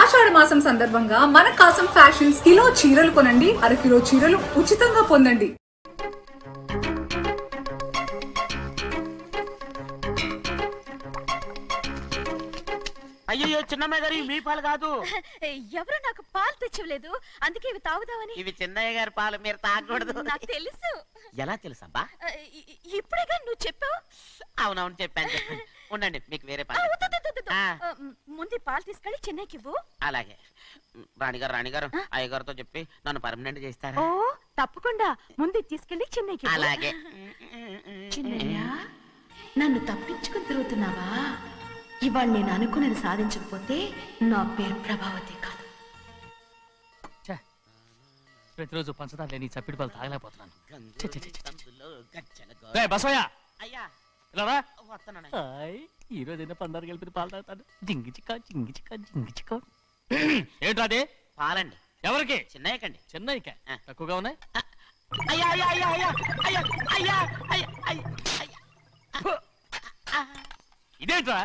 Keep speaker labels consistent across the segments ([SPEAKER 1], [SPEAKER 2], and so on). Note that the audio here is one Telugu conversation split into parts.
[SPEAKER 1] ఆషాఢ మాసం సందర్భంగా మన కాసం ఫ్యాషన్స్ కిలో చీరలు కొనండి, అరకిలో చీరలు ఉచితంగా పొందండి.
[SPEAKER 2] అయ్యో చిన్నమ్మాయి గారు మీ పాలు కాదు.
[SPEAKER 3] ఎవరు నాకు పాలు తెచ్చలేదు, అందుకే ఇవి తాగుదామని.
[SPEAKER 2] ఇవి చిన్నయ్య గారి పాలు, మీరు తాగకూడదు.
[SPEAKER 3] నాకు తెలుసు.
[SPEAKER 2] ఎలా తెలుసబ్బా?
[SPEAKER 3] ఇప్పుడేగా నువ్వు చెప్పావు.
[SPEAKER 2] అవునవును చెప్పాను. ఉండండి మీకు వేరే పాలు.
[SPEAKER 3] ముందు పాలు తీసుకెళ్ళి చెన్నైకి ఇవ్వు.
[SPEAKER 2] అలాగే రాణిగారు అయ్యగారితో చెప్పి నన్ను పర్మనెంట్ చేస్తారా?
[SPEAKER 3] ఓ తప్పకుండా, ముందు తీసుకెళ్ళి చెన్నైకి.
[SPEAKER 2] అలాగే.
[SPEAKER 3] చిన్నయ్య, నన్ను తప్పించుకుని తిరుగుతున్నావా? ఇవాళ నేను అనుకున్నది సాధించకపోతే నా పేరు ప్రభావతి కాదు.
[SPEAKER 4] ప్రతిరోజు పంచదార లేని చప్పిడి పాలు తాగలేకపోతున్నాను. ఈ రోజు పందారు కలిపి పాలు తాగుతాను. జింగి చిక్క జింగి చిక్క జింగి చిక్క. ఏంట్రా అదే?
[SPEAKER 2] పాలండి.
[SPEAKER 4] ఎవరికి?
[SPEAKER 2] చిన్నయ్యకండి.
[SPEAKER 4] చెన్నైకా? తక్కువగా ఉన్నాయి. ఇదేంట్రా,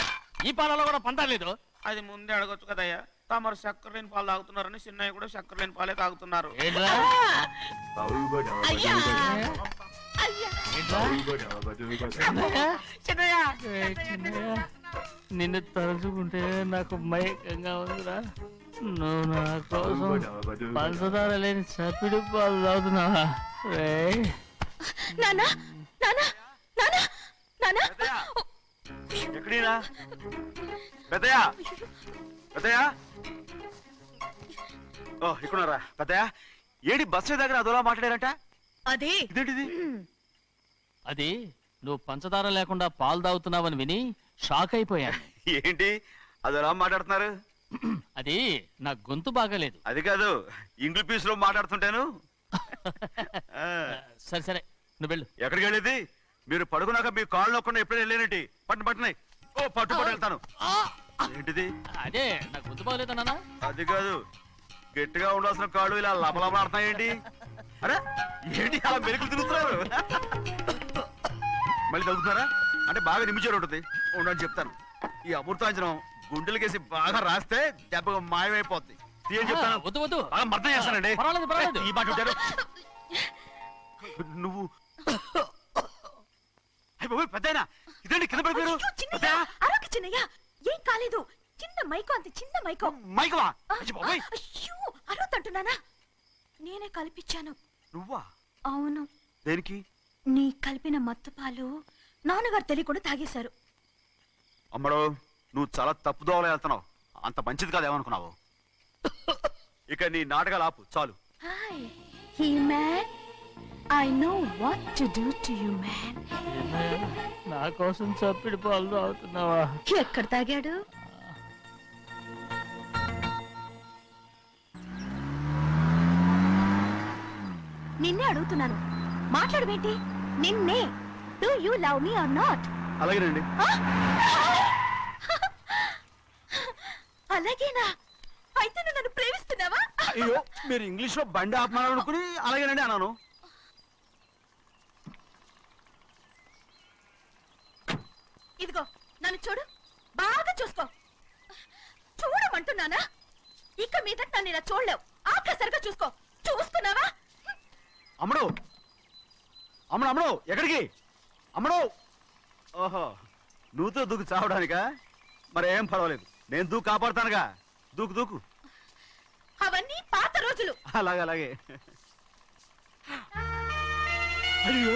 [SPEAKER 4] ఈ పాలలో కూడా పందాలేదు?
[SPEAKER 2] అది ముందే అడగొచ్చు కదయ్యా. తమరు చక్కెర లేని పాలు తాగుతున్నారని చిన్నయ్య కూడా చక్కెర లేని పాలే తాగుతున్నారు.
[SPEAKER 4] నిన్ను తలుచుకుంటే నాకు మైకంగా ఉందిరా. నువ్వు నా కోసం పంచదార లేని చప్పిడి పాలు తాగుతున్నావా?
[SPEAKER 5] ఎక్కడీనా పెద్దయా? పెద్దయా, ఓ ఇక్కడున్నారా పెద్దయా? ఏడి బస్సు దగ్గర అదోలా మాట్లాడారంట.
[SPEAKER 3] అదే
[SPEAKER 5] ఇదేంటిది?
[SPEAKER 4] అది నువ్వు పంచదార లేకుండా పాలు తాగుతున్నావని విని షాక్ అయిపోయాను.
[SPEAKER 5] ఏంటి అదోలా మాట్లాడుతున్నారు?
[SPEAKER 4] అది నా గొంతు బాగాలేదు.
[SPEAKER 5] అది కాదు, ఇంగ్లీష్ పీస్ లో మాట్లాడుతుంటాను.
[SPEAKER 4] సరే సరే, నువ్వు వెళ్ళు.
[SPEAKER 5] ఎక్కడికి వెళ్ళేది? మీరు పడుకున్నాక మీ కాళ్ళు నొక్కకుండా ఎప్పుడైనా వెళ్ళేనంటి. పట్టునాయి. ఓ పట్టు వెళ్తాను. ఏంటిది?
[SPEAKER 4] అదే నా గొంతు బాగలేదన్నా.
[SPEAKER 5] అది కాదు, గట్టిగా ఉండాల్సిన కాళ్ళు ఇలా లబలబలాడుతున్నాయి ఏంటి? అరే ఏంటి అలా మెరుకులు తిరుగుతున్నారు? మళ్ళీ తగ్గుతున్నారా? అంటే బాగా నిమిషాలు ఉంటుంది. ఉండని చెప్తాను. ఈ అమృతాంజనం గుండెలకేసి బాగా రాస్తే దెబ్బగా మాయమైపోద్ది. తీయని చెప్తాను.
[SPEAKER 4] వద్దు వద్దు,
[SPEAKER 5] బాగా మర్దం చేస్తానండి.
[SPEAKER 4] పర్వాలేదు పర్వాలేదు.
[SPEAKER 5] ఈ మాట ఉంటారు నువ్వు. పెద్దయినా ఇదేంటి కింద పడిపోయారు?
[SPEAKER 3] చిన్నయ్య, ఏం కాలేదు. చిన్న మైకో, అంతే చిన్న మైకో.
[SPEAKER 5] మైకవా?
[SPEAKER 3] అరవతంటున్నానా? నేనే కల్పించాను.
[SPEAKER 5] నువ్వా?
[SPEAKER 3] అవును.
[SPEAKER 5] దేనికి?
[SPEAKER 3] నీ కలిపిన మత్తు పాలు నాన్నగారు తెలియకుండా తాగేశారు.
[SPEAKER 5] అమ్మడో, నువ్వు చాలా తప్పుదోవలో వెళ్తున్నావు. అంత మంచిది కాదేమనుకున్నావు? ఇక నీ నాటకాలు ఆపు చాలు.
[SPEAKER 3] Hi he man, I know what to do to you, man.
[SPEAKER 4] నా కోసం చప్పిడి పాలు తాగుతున్నావా?
[SPEAKER 3] ఎక్కడ తాగాడు? నిన్నే అడుగుతున్నాను, మాట్లాడవేంటి? నిన్నే. Do you love me or not?
[SPEAKER 5] అలాగేనండి.
[SPEAKER 3] అలాగేనా? అయితే నువ్వు నన్ను ప్రేమిస్తున్నావా?
[SPEAKER 5] అయ్యో, మీరు ఇంగ్లీష్ లో బండి ఆపమాలనుకుని అలాగేనండి అన్నాను.
[SPEAKER 3] ఇదిగో నన్ను చూడు, బాగా చూసుకో. చూడమంటున్నానా? ఇక మీద నన్ను ఇలా చూడలేవు. ఆఖరిసరిగా చూసుకో. చూస్తున్నావా?
[SPEAKER 5] అమ్మడు అమ్మడు అమ్మడు, ఎక్కడికి? అమ్మడు. ఓహో, నువ్వుతో దూకు చావడానికా? మరేం పర్వాలేదు, నేను దూకు కాపాడుతానుగా. దూకు దూకు.
[SPEAKER 3] అవన్నీ పాత రోజులు.
[SPEAKER 5] అలాగే అలాగే. అయ్యో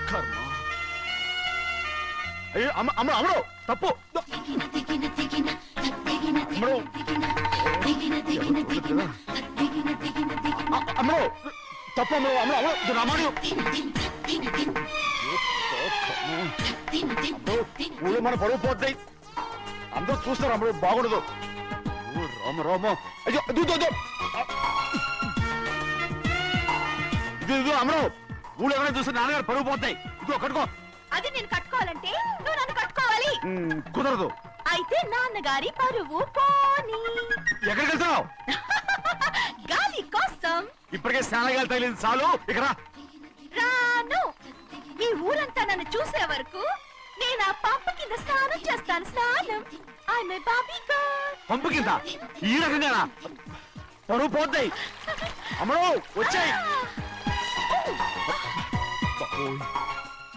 [SPEAKER 5] కర్మ. అయ్యో అమ్మ అమ్మ అమ్మడు, తప్పు. అమ్మడు తప్పు. అమ్మడు అమ్మడు అమ్మడు రామాడు. ఊళ్ళో మన పరువు పోతాయి, అందరూ చూస్తారు. అమ్మడు బాగుండదు. రామ రామ. అయ్యో ఇది అమ్మడు, ఊళ్ళో ఎవరైనా చూస్తే నాన్నగారు పరువు పోతాయి. ఇదిగో కట్టుకో.
[SPEAKER 3] అది నేను కట్టుకోవాలంటే నువ్వు నన్ను కట్టుకోవాలి.
[SPEAKER 5] కుదరదు.
[SPEAKER 3] అయితే నాన్నగారి పరువు పోనీ.
[SPEAKER 5] ఎక్కడికి వెళ్తున్నావు?
[SPEAKER 3] గాలి కోసం.
[SPEAKER 5] ఇప్పటికే స్నానగాలి తగిలింది చాలు. ఇక్కడ
[SPEAKER 3] రాను. ఈ ఊరంతా నన్ను చూసే వరకు నేను ఆ పంపు కింద స్నానం చేస్తాను. స్నానం. I'm a Barbie girl.
[SPEAKER 5] పంపు కింద ఈ రకంగా పరువు పోతాయి. అమ్మడు వచ్చాయి.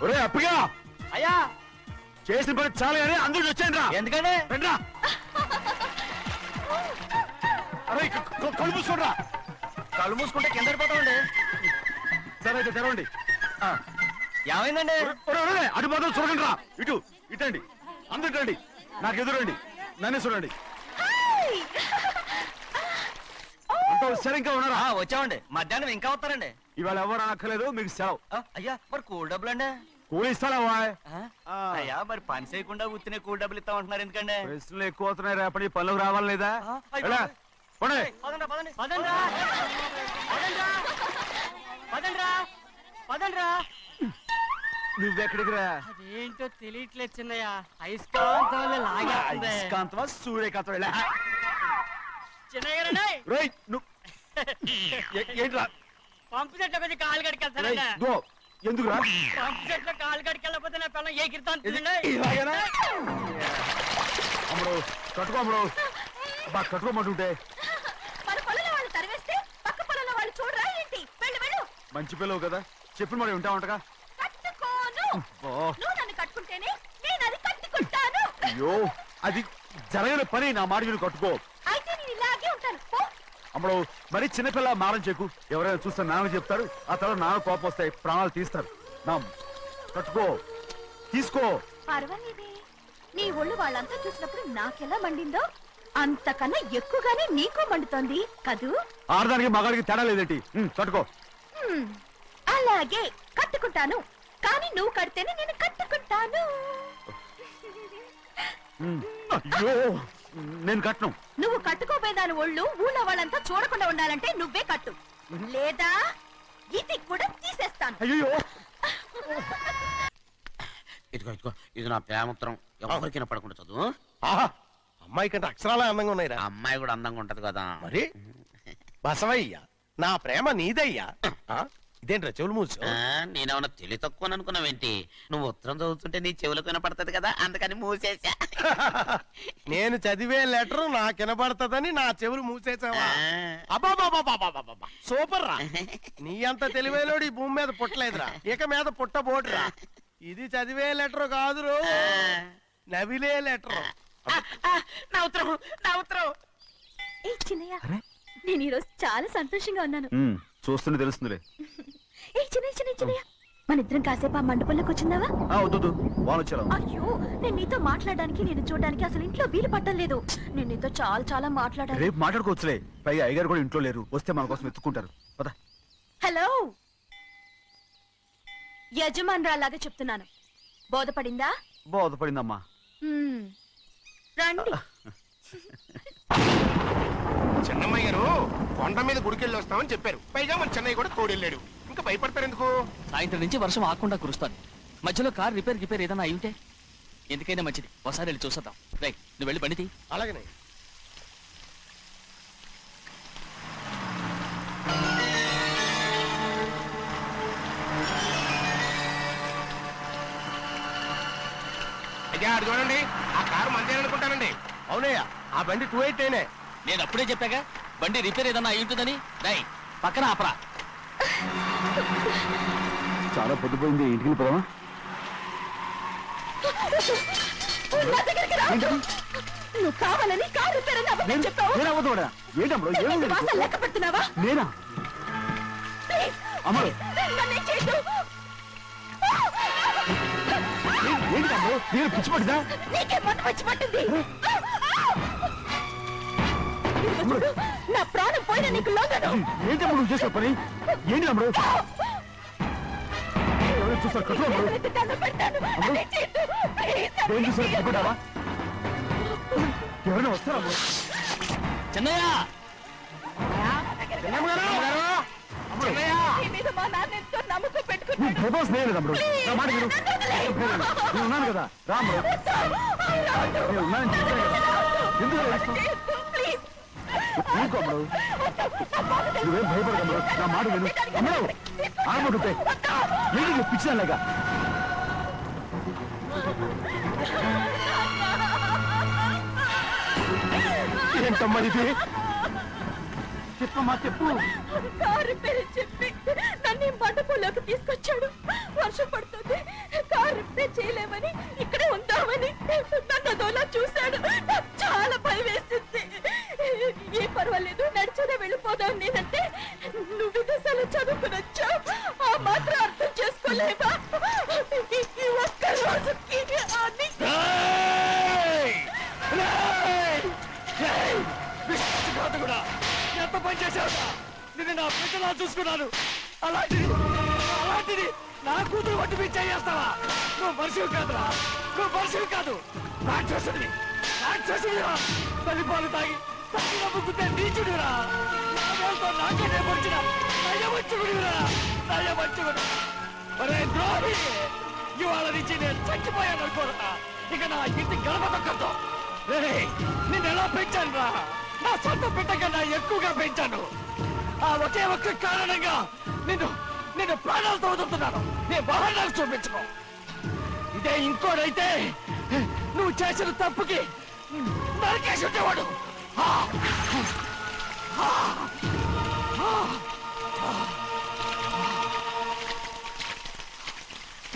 [SPEAKER 5] ఒరే అప్పగా
[SPEAKER 4] అయ్యా
[SPEAKER 5] చేసిన పని చాలు కానీ అందరికి వచ్చాను రా.
[SPEAKER 4] ఎందుకంటే
[SPEAKER 5] రండ్రా. అరే కళ్ళు మూసుకోండిరా.
[SPEAKER 4] కళ్ళు మూసుకుంటే కింద పడిపోతామండి.
[SPEAKER 5] సరే అయితే తెరవండి.
[SPEAKER 4] ఏమైందండి?
[SPEAKER 5] అటు మాత్రం చూడండి రా. ఇటు ఇటండి. అందరు రండి. నాకు ఎదురండి. నన్నే చూడండి. అంతా సరే ఇంకా ఉన్నారా?
[SPEAKER 4] వచ్చామండి. మధ్యాహ్నం ఇంకా వస్తారండి.
[SPEAKER 5] ఇవాళ ఎవరు అనక్కర్లేదు, మీకు సెలవు.
[SPEAKER 4] అయ్యా మరి కూల్ డబ్బులు అండి?
[SPEAKER 5] కూలి ఇస్తారా?
[SPEAKER 4] అయ్యా మరి పని చేయకుండా ఉత్తినే కూల్ డబ్బులు ఇస్తామంటున్నారు ఎందుకండి?
[SPEAKER 5] ప్రశ్నలు ఎక్కువ అవుతున్నాయి. రేపటి పనులకు రావాలి లేదా? ఎలా? పోనీ. నువ్వెక్కడికి రా?
[SPEAKER 6] అదేంటో తెలియట్లేదు చిన్నయ్య. అయస్కాంతం లాగేస్తుంది.
[SPEAKER 5] అయస్కాంతమా సూర్యకాంతం? ఎలా?
[SPEAKER 6] చిన్నయ్య గారండి,
[SPEAKER 5] రేయ్, నువ్వు ఏంట్రా?
[SPEAKER 6] పంపు చెట్ల కొద్ది కాలు
[SPEAKER 5] రేయ్,
[SPEAKER 6] కడికెళ్తానండి.
[SPEAKER 5] దో, ఎందుకురా?
[SPEAKER 6] పంపు చెట్ల కాలు కడికెళ్ళకపోతే నా పిల్లలు ఏ కిర్తాను
[SPEAKER 5] ఇలాగేనా? అమ్ముడు కట్టుకో. అమ్ముడు బా కట్టుకోమంటుంటే.
[SPEAKER 3] మన పొలంలో వాళ్ళు తరివేస్తే పక్క పొలంలో వాళ్ళు చూడరా ఏంటి? వెళ్ళు వెళ్ళు.
[SPEAKER 5] మంచి పిల్లవు కదా, చెప్పిన మరి ఉంటావంటగా.
[SPEAKER 3] కట్టుకోను.
[SPEAKER 5] ఓ,
[SPEAKER 3] నువ్వు నన్ను కట్టుకుంటేనే నేను అది కట్టుకుంటాను.
[SPEAKER 5] అయ్యో అది జరగని పని. నా మాట విని కట్టుకో.
[SPEAKER 3] అయితే నేను ఇలాగే ఉంటాను. పో.
[SPEAKER 5] అమ్మడు మరి చిన్నపిల్ల మారం చెక్కు. ఎవరైనా చూస్తే నాన్న చెప్తారు. ఆ తర్వాత నాన్న కోపం వస్తాయి, ప్రాణాలు తీస్తారు. నా కట్టుకో, తీసుకో.
[SPEAKER 3] పర్వాలేదే, నీ ఒళ్ళు వాళ్ళంతా చూసినప్పుడు నాకెలా మండిందో అంతకన్నా ఎక్కువగానే నీకు మండుతోంది కదూ?
[SPEAKER 5] ఆడదానికి మగాడికి తేడా లేదేంటి? కట్టుకో.
[SPEAKER 3] అలాగే కట్టుకుంటాను. కానీ నువ్వు కడితేనే నేను కట్టుకుంటాను.
[SPEAKER 5] అయ్యో నేను కట్టను.
[SPEAKER 3] నువ్వు కట్టుకోపోయేదాని ఒళ్ళు ఊళ్ళో వాళ్ళంతా చూడకుండా ఉండాలంటే నువ్వే కట్టు, లేదా ఇది కూడా తీసేస్తాను.
[SPEAKER 5] అయ్యో
[SPEAKER 2] ఇదిగో ఇదిగో ఇది నా ప్రేమత్రం. ఎవరికి పడకుండా చదువు.
[SPEAKER 7] ఆహా, అమ్మాయి కంటే అక్షరాలే అందంగా ఉన్నాయిరా.
[SPEAKER 2] ఆ అమ్మాయి కూడా అందంగా ఉంటది కదా.
[SPEAKER 7] మరి బసవయ్య, నా ప్రేమ నీదయ్యా. ఇదేంట్రా చెవులు మూసు?
[SPEAKER 2] నేనేమన్నా తెలివి తక్కువ అనుకున్నావేంటి? నువ్వు ఉత్తరం చదువుతుంటే నీ చెవులకు వినపడుతుంది కదా, అందుకని మూసేసా.
[SPEAKER 7] నేను చదివే లెటర్ నాకు వినబడతదని నా చెవులు మూసేసావా? అబ్బాబాబాబాబాబాబా, సూపర్ రా. నీ అంత తెలివేలోడు ఈ భూమి మీద పుట్టలేదురా, ఇక మీద పుట్టబోటురా. ఇది చదివే లెటర్ కాదురు, నవిలే లెటర్.
[SPEAKER 2] నా ఉత్తరం, నా ఉత్తరం.
[SPEAKER 3] ఏ చిన్నయ్య, నేను ఈరోజు చాలా సంతోషంగా ఉన్నాను.
[SPEAKER 5] చూస్తుంటే తెలుస్తుందిలే.
[SPEAKER 3] ఏ చిన్నయ్య, మన ఇద్దరం కాసేపు ఆ మండపంలోకి వచ్చిందావా?
[SPEAKER 5] వద్దు, వాళ్ళు వచ్చారు.
[SPEAKER 3] అయ్యో, నేను నీతో మాట్లాడడానికి నేను చూడడానికి అసలు ఇంట్లో వీలు పట్టం లేదు. నేను నీతో చాలా చాలా మాట్లాడాలి.
[SPEAKER 5] రేపు మాట్లాడుకోవచ్చులే. పైగా అయ్యగారు కూడా ఇంట్లో లేరు, వస్తే మన కోసం ఎత్తుకుంటారు. పద.
[SPEAKER 3] హలో, యజమానురాలాగా చెప్తున్నాను, బోధపడిందా?
[SPEAKER 5] బోధపడిందమ్మా.
[SPEAKER 3] రండి.
[SPEAKER 7] చిన్నమ్మాయి గారు కొండ మీద గుడికెళ్ళి వస్తామని చెప్పారు. పైగా మన చెన్నయ్య కూడా తోడెళ్ళాడు. ఇంకా భయపడతారు ఎందుకు?
[SPEAKER 4] సాయంత్రం నుంచి వర్షం ఆకుండా కురుస్తాను. మధ్యలో కార్ రిపేర్ ఏదైనా అయి ఉంటే ఎందుకైనా మంచిది ఒకసారి వెళ్ళి చూసేద్దాం. రైట్, నువ్వు వెళ్ళి బండి తీ.
[SPEAKER 7] అలాగనే.
[SPEAKER 8] అయ్యా, అది చూడండి, ఆ కారు మందే అనుకుంటానండి.
[SPEAKER 7] అవునయ్యా, ఆ బండి 288.
[SPEAKER 4] నేను అప్పుడే చెప్పాగా బండి రిపేర్ ఏదైనా అయి ఉంటుందని. రైట్, పక్కన ఆపరా.
[SPEAKER 5] చాలా పొద్దుపోయింది, ఇంటికి పోదామా?
[SPEAKER 3] నా దగ్గరికి రావద్దు. నువ్వు కావాలని కారు రిపేర్ అని అబద్ధం చెప్పావు. లెక్క పెడుతున్నావా?
[SPEAKER 5] నేనా?
[SPEAKER 3] ప్లీజ్,
[SPEAKER 5] అమ్మా.
[SPEAKER 3] నన్నేం చేయొద్దు.
[SPEAKER 5] ఏంటి అమ్మో, నేను పిచ్చి పట్టిందా?
[SPEAKER 3] నీకే మొట్ట వచ్చి పట్టింది. ఇదిగో చూడు, నా ప్రాణం పోయినా నీకు లోగను.
[SPEAKER 5] ఏంటి అమ్మ నువ్వు చేసే పని? ఏంటి అమ్మడు? చూస్తారు కట్టు అమ్మడు.
[SPEAKER 3] దండం పెడతాను. నన్నేం చేయొద్దు. ప్లీజ్,
[SPEAKER 5] ఏం చూసారు భయపడ్డావా? ఎవరైనా వస్తారా అమ్మడు?
[SPEAKER 4] చిన్నయ్య,
[SPEAKER 3] నీ మీద మా నాన్న ఎంతో నమ్మకం పెట్టుకున్నాడు.
[SPEAKER 5] ప్రభాస్ నేను అమ్మడు. నా మాట విను. నేను ఉన్నాను కదా, రా అమ్మడు. నేను ఉన్నానని చెప్పాను కదా, ఎందుకు ఏడుస్తావు?
[SPEAKER 3] ప్లీజ్,
[SPEAKER 5] నీకు అమ్మడు, నువ్వేం భయపడదు. నా మాట విను. అమ్మడు ఆడమంటుంటే ఏంటి పిచ్చిదానిలాగా?
[SPEAKER 7] ఏంటమ్మా ఇది? చెప్పమ్మా చెప్పు.
[SPEAKER 3] కారు పేరు చెప్పి నన్ను ఈ మండపంలోకి తీసుకొచ్చాడు. వర్షం పడుతుంది, కారు రిపేర్ చేయలేమని ఇక్కడే ఉందామని నన్ను అదోలా చూశాడు. నాకు చాలా భయం వేసింది. ఏ పర్వాలేదు, నడిచేదే వెళ్ళిపోదాం నేనంటే, నువ్వు విదేశాలు చదువుకుని వచ్చావు, ఆ మాత్రం అర్థం చేసుకోలేవా? ఈ ఒక్క రోజుకి అని
[SPEAKER 4] ఎంత పని చేశావురా? నిన్ను నా బిడ్డలా చూసుకున్నాను. అలాంటిది నా కూతురు వంటి మీద చేస్తావా? నువ్వు మనిషివి కాదురా, నువ్వు మనిషివి కాదు, రాక్షసుడివి. తల్లిపాలు తాగి తల్లి నమ్ముకుంటే నీచుడిరా. నాకేనే పొడిచిన నయవంచుకుడివిరా. ఒరే ద్రోహి, ఇవాళ నుంచి నేను చచ్చిపోయాను అనుకోరా. ఇక నా ఇంటి గడప తొక్కతో. నిన్ను ఎలా పెంచాను రా? నా సొంత బిడ్డ కన్నా ఎక్కువగా పెంచాను. ఆ ఒకే ఒక్క కారణంగా నిన్ను ప్రాణాలతో వదులుతున్నాను. నేను బహానాలు చూపించుకో. ఇదే ఇంకోడైతే నువ్వు చేసిన తప్పుకి నరికేసి ఉండేవాడు.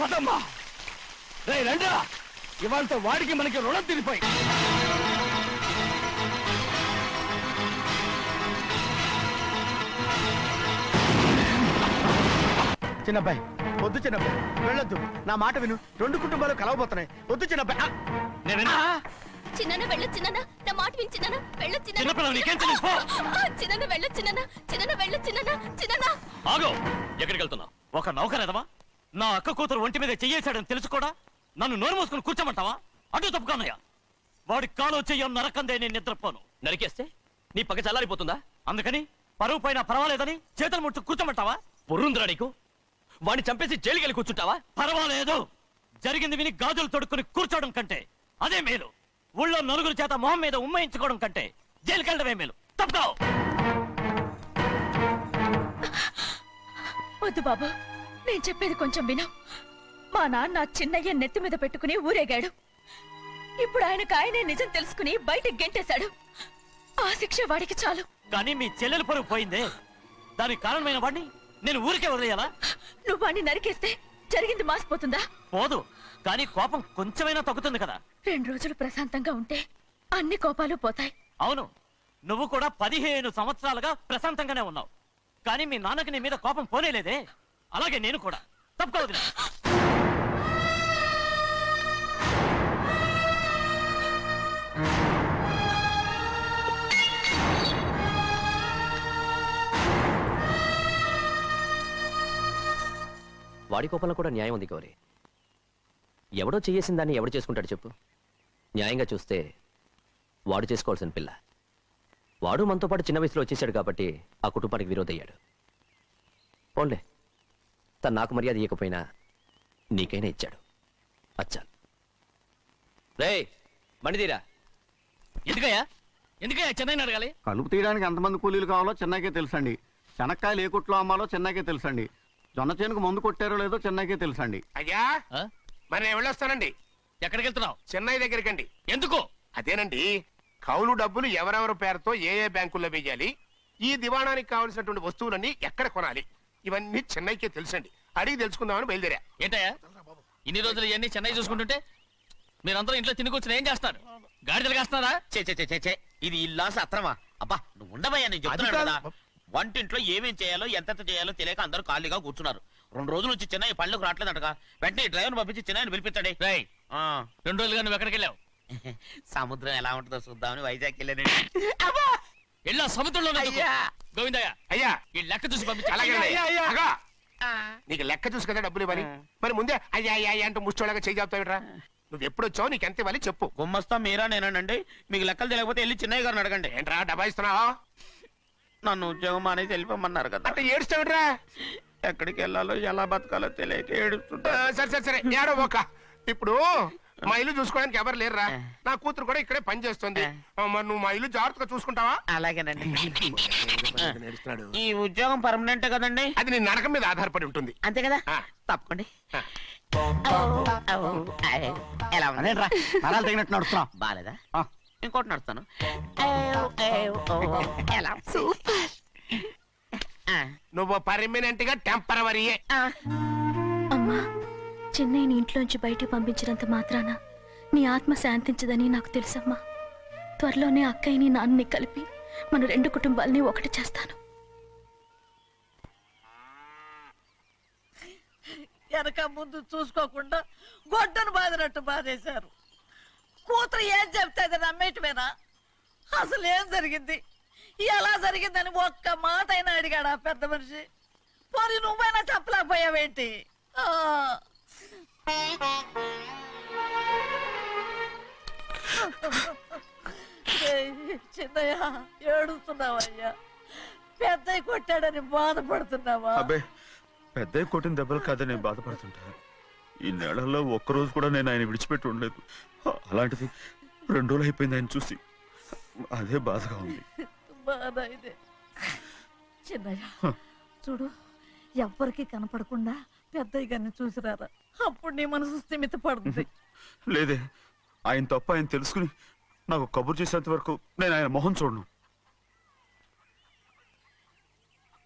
[SPEAKER 4] పదమ్మా, రే రండా. ఇవాళతో వాడికి మనకి రుణం తిరిగిపోయి.
[SPEAKER 7] చిన్నబ్బాయి వద్దు, చిన్నబ్బాయి వెళ్ళొద్దు. నా మాట విను, 2 కుటుంబాలు కలవబోతున్నాయి. వద్దు చిన్నబ్బాయి.
[SPEAKER 3] చిన్న వెళ్ళు, చిన్న నా మాట విని, చిన్న వెళ్ళు, చిన్న వెళ్ళు, చిన్న వెళ్ళు, చిన్న.
[SPEAKER 4] ఆగో, ఎక్కడికి వెళ్తున్నావు? ఒక నౌకరేదవా నా అక్క కూతురు ఒంటి మీద చెయ్యేశాడని తెలుసుకోడా నన్ను నోరు మూసుకుని కూర్చోమంటావా? అటు తప్పుకున్నాయా? వాడి కాలో చెయ్యం నరకందే నేను నిద్రపోను. నరికేస్తే నీ పక్క చల్లారిపోతుందా? అందుకని పరువు పైన పర్వాలేదని చేతులు ముట్టు కూర్చోమంటావా? పొర్రుందిరా నీకు? వాడిని చంపేసి జైలుకెళ్ళి కూర్చుంటావా? పర్వాలేదు, జరిగింది విని గాజులు తొడుక్కుని కూర్చోవడం కంటే అదే మేలు. ఊళ్ళో నలుగురు చేత మొహం మీద ఉమ్మయించుకోవడం కంటే జైలుకెళ్ళడమే మేలు. తప్పుకో.
[SPEAKER 3] వద్దు బాబు, నేను చెప్పేది కొంచెం విను. మా నాన్న చిన్నయ్య నెత్తి మీద పెట్టుకుని ఊరేగాడు. ఇప్పుడు ఆయనే నిజం తెలుసుకుని బయటకు గెంటేశాడు. ఆ శిక్ష వాడికి చాలు.
[SPEAKER 4] కానీ మీ చెల్లెలు పరువు పోయిందే, దానికి కారణమైన వాడిని నేను ఊరికే వదిలేయాలా?
[SPEAKER 3] నువ్వు వాడిని నరికేస్తే జరిగింది మాసిపోతుందా?
[SPEAKER 4] పోదు, కానీ కోపం కొంచెమైనా తగ్గుతుంది కదా.
[SPEAKER 3] 2 రోజులు ప్రశాంతంగా ఉంటే అన్ని కోపాలు పోతాయి.
[SPEAKER 4] అవును, నువ్వు కూడా 15 సంవత్సరాలుగా ప్రశాంతంగానే ఉన్నావు. కానీ మీ నాన్నకి నీ మీద కోపం పోనేలేదే. అలాగే నేను కూడా. తప్పుకోవద్దు.
[SPEAKER 9] వాడి కోపంలో కూడా న్యాయం ఉంది గౌరీ. ఎవడో చేసిన దాన్ని ఎవడు చేసుకుంటాడు చెప్పు? న్యాయంగా చూస్తే వాడు చేసుకోవాల్సిన పిల్ల. వాడు మనతో పాటు చిన్న వయసులో వచ్చేసాడు కాబట్టి ఆ కుటుంబానికి విరోధయ్యాడు. పోన్లే, తను నాకు మర్యాద ఇవ్వకపోయినా నీకైనా ఇచ్చాడు. అచ్చా రే మణిదీరా.
[SPEAKER 4] ఎందుకయ్యా చెన్నైని అడగాలి?
[SPEAKER 10] కలుపు తీయడానికి ఎంతమంది కూలీలు కావాలో చెన్నైకే తెలుసండి. శనక్కాయలు ఏ కొట్లో అమ్మాలో చెన్నైకే తెలుసండి. జొన్న చేనుకు మందు కొట్టారో లేదో చెన్నైకే తెలుసండి.
[SPEAKER 8] అయ్యా, మరి నేను వెళ్ళొస్తానండి.
[SPEAKER 4] ఎక్కడికి వెళ్తున్నావు?
[SPEAKER 8] చెన్నై దగ్గరికండి.
[SPEAKER 4] ఎందుకు?
[SPEAKER 8] అదేనండి, కౌలు డబ్బులు ఎవరెవరి పేరుతో ఏ బ్యాంకుల్లో వేయాలి, ఈ దివాణానికి కావలసినటువంటి వస్తువులన్నీ ఎక్కడ కొనాలి, ఇవన్నీ చెన్నైకే తెలుసండి. అడిగి తెలుసుకుందామని బయలుదేరా.
[SPEAKER 4] ఏంటయ్యా ఇన్ని రోజులు ఇవన్నీ చెన్నై చూసుకుంటుంటే మీరందరూ ఇంట్లో తిని కూర్చొని ఏం చేస్తారు? గాడిదలు కాస్తున్నారా?
[SPEAKER 2] ఇది ఇల్లా సత్రమా? అబ్బా నువ్వు ఉండబోయా, నేను చెప్తున్నాను కదా. వంటింట్లో ఏమేం చేయాలో ఎంతెంత చేయాలో తెలియక అందరూ ఖాళీగా కూర్చున్నారు. 2 రోజులు వచ్చి చెన్నై పళ్ళకు రావట్లేదటగా. వెంటనే డ్రైవర్ పంపించి చెన్నైని పిలిపించండి.
[SPEAKER 4] 2 రోజులుగా నువ్వు ఎక్కడికి వెళ్ళావు?
[SPEAKER 2] సముద్రం ఎలా ఉంటుందో చూద్దామని వైజాగ్ వెళ్ళానండి.
[SPEAKER 4] వెళ్ళా సముద్రంలో గోవిందయ్య.
[SPEAKER 8] అయ్యా,
[SPEAKER 4] ఈ లెక్క చూసి పంపించాలి.
[SPEAKER 8] అగా, నీకు లెక్క చూసి కదా డబ్బులు ఇవ్వాలి. మరి ముందే అయ్యా అయ్యా అంటూ ముష్టోళ్ళగా చేయి చెప్తావిట్రా. నువ్వు ఎప్పుడు వచ్చావు, నీకు ఎంత ఇవ్వాలి చెప్పు.
[SPEAKER 2] గుమ్మస్తా మీరా నేనండి. మీకు లెక్కలు తెలియకపోతే వెళ్ళి చిన్నయ్య గారిని అడగండి.
[SPEAKER 8] ఏంట్రా డబ్బా ఇస్తున్నావా?
[SPEAKER 2] నన్ను ఉద్యోగం అనేది వెళ్ళిపోమన్నారు కదా.
[SPEAKER 8] అంటే ఏడుస్తావిట్రా?
[SPEAKER 2] ఎక్కడికి వెళ్ళాలో ఎలా బతకాలో తెలియక ఏడుస్తుంటా.
[SPEAKER 8] సరే సరే సరే, ఏడో ఒక. ఇప్పుడు మా ఇల్లు చూసుకోవడానికి ఎవరు లేరురా నా కూతురు కూడా ఇక్కడే పని చేస్తుంది మరి నువ్వు మా ఇల్లు జాగ్రత్తగా చూసుకుంటావా
[SPEAKER 2] అలాగేనండి.
[SPEAKER 8] నడుస్తున్నాడు.
[SPEAKER 2] ఈ ఉద్యోగం పర్మనెంట్ కదండి?
[SPEAKER 8] అది నీ నరకం మీద ఆధారపడి ఉంటుంది.
[SPEAKER 2] అంతే కదా?
[SPEAKER 8] ఆ.
[SPEAKER 2] తప్పకండి. ఎలా ఉంది?
[SPEAKER 10] అదేంట్రా నరాలు తగినట్టు నడుస్తున్నావు.
[SPEAKER 2] బాలేదా?
[SPEAKER 10] ఆ.
[SPEAKER 2] ఇంకోటి నడుస్తాను. ఎలా ఉంది? ఆ.
[SPEAKER 8] నువ్వు పర్మనెంట్ గా టెంపరవరీయే.
[SPEAKER 2] ఆ.
[SPEAKER 3] అమ్మా చెన్నైని ఇంట్లోంచి బయటికి పంపించినంత మాత్రాన నీ ఆత్మ శాంతించదని నాకు తెలుసమ్మా. త్వరలోనే అక్కయ్యని నాన్నని కలిపి మన 2 కుటుంబాలని ఒకటి చేస్తాను.
[SPEAKER 11] వెనక ముందు చూసుకోకుండా గొడ్డను బాదినట్టు బాధేశారు. కూతురు ఏం చెప్తే అది నమ్మేయటమేనా? అసలు ఏం జరిగింది, ఎలా జరిగిందని ఒక్క మాట అయినా అడిగాడు ఆ పెద్ద మనిషి. పోనీ నువ్వైనా చెప్పలేకపోయావేంటి? చిన్నయ్య ఏడుస్తున్నావయ్యా, పెద్దయ్య కొట్టాడని బాధపడుతున్నావా?
[SPEAKER 5] అబ్బే పెద్దయ్య కొట్టిన దెబ్బలు కాదని నేను బాధపడుతుంటా. ఈ నెలల్లో ఒక్కరోజు కూడా నేను ఆయన విడిచిపెట్టి ఉండలేదు. అలాంటిది 2 రోజులు అయిపోయింది ఆయన చూసి. అదే బాధగా ఉంది.
[SPEAKER 11] బాధ ఇదే. చిన్నయ్య చూడు, ఎవ్వరికి కనపడకుండా పెద్దయ్య గారిని చూసిరారా, అప్పుడు నీ మనసు స్థిమిత పడుతుంది.
[SPEAKER 5] లేదే, ఆయన తప్ప ఆయన తెలుసుకుని నాకు కబురు చేసేంత వరకు నేను ఆయన మొహం చూడను.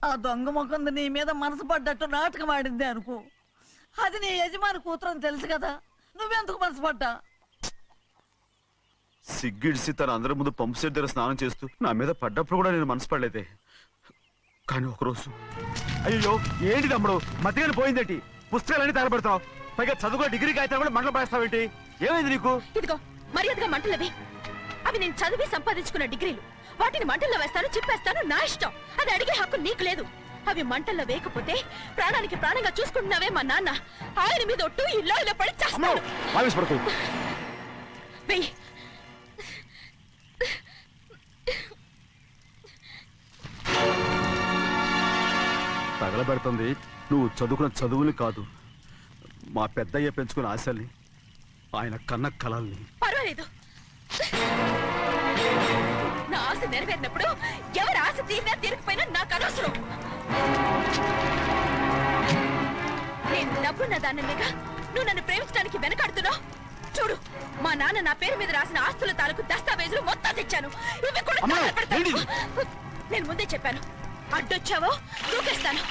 [SPEAKER 11] ఆ దొంగ ముఖంది నీ మీద మనసు పడ్డట్టు నాటకం ఆడింది అనుకో, అది నీ యజమాని కూతురు అని తెలుసు కదా, నువ్వెందుకు మనసు పడ్డా?
[SPEAKER 5] సిగ్గిడిసి తన అందరి ముందు పంపు సెట్ దగ్గర స్నానం చేస్తూ నా మీద పడ్డప్పుడు కూడా నేను మనసు పడలేదే. కానీ ఒకరోజు అయ్యో ఏంటి తమ్ముడు మధ్యగానే పోయిందేంటి? పుస్తకాలన్నీ తగలబెడతావు, పైగా చదువుకో డిగ్రీ కాగితాలు కూడా మంటలు పడేస్తావేంటి? ఏమైంది నీకు?
[SPEAKER 3] ఇదిగో మర్యాదగా మంటలవి. అవి నేను చదివి సంపాదించుకున్న డిగ్రీలు. వాటిని మంటల్లో వేస్తాను, చెప్పేస్తాను, నా ఇష్టం. అది అడిగే హక్కు నీకు లేదు. అవి మంటల్లో వేయకపోతే ప్రాణానికి ప్రాణంగా చూసుకుంటున్నావే మా నాన్న, ఆయన మీద ఒట్టు ఇల్లు ఇలా పడి చేస్తాను. వెయ్యి.
[SPEAKER 5] తగలబెడుతుంది నువ్వు చదువుకున్న చదువుని కాదు, మా పెద్దయ్య పెంచుకున్న ఆశల్ని, ఆయన కన్న కలల్ని.
[SPEAKER 3] పర్వాలేదు, నా ఆశ నెరవేరినప్పుడు ఎవరి ఆశ తీరినా తీరకపోయినా నాకు అనవసరం. నేను డబ్బున్న దానిగా నువ్వు నన్ను ప్రేమించడానికి వెనకాడుతున్నావు. చూడు, మా నాన్న నా పేరు మీద రాసిన ఆస్తుల తాలూకు దస్తావేజులు మొత్తం తెచ్చాను. ఇవి కూడా తగలబెడతాను. నేను ముందే చెప్పాను, అడ్డొచ్చావో దూకేస్తాను.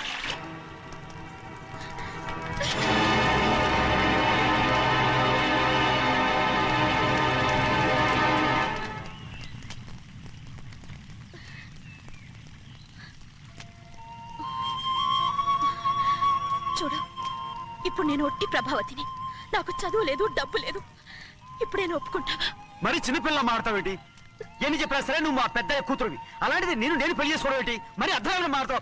[SPEAKER 3] చూడు, ఇప్పుడు నేను ఒట్టి ప్రభావతిని. నాకు చదువు లేదు, డబ్బు లేదు. ఇప్పుడేను ఒప్పుకుంటావా?
[SPEAKER 5] మరి చిన్నపిల్ల మాడతావేంటి? ఎన్ని చెప్పినా సరే నువ్వు మా పెద్దయ్య కూతురువి. అలాంటిది నేను పెళ్లి చేసుకోవడం ఏంటి? మరి అర్థమైన మాడతావు.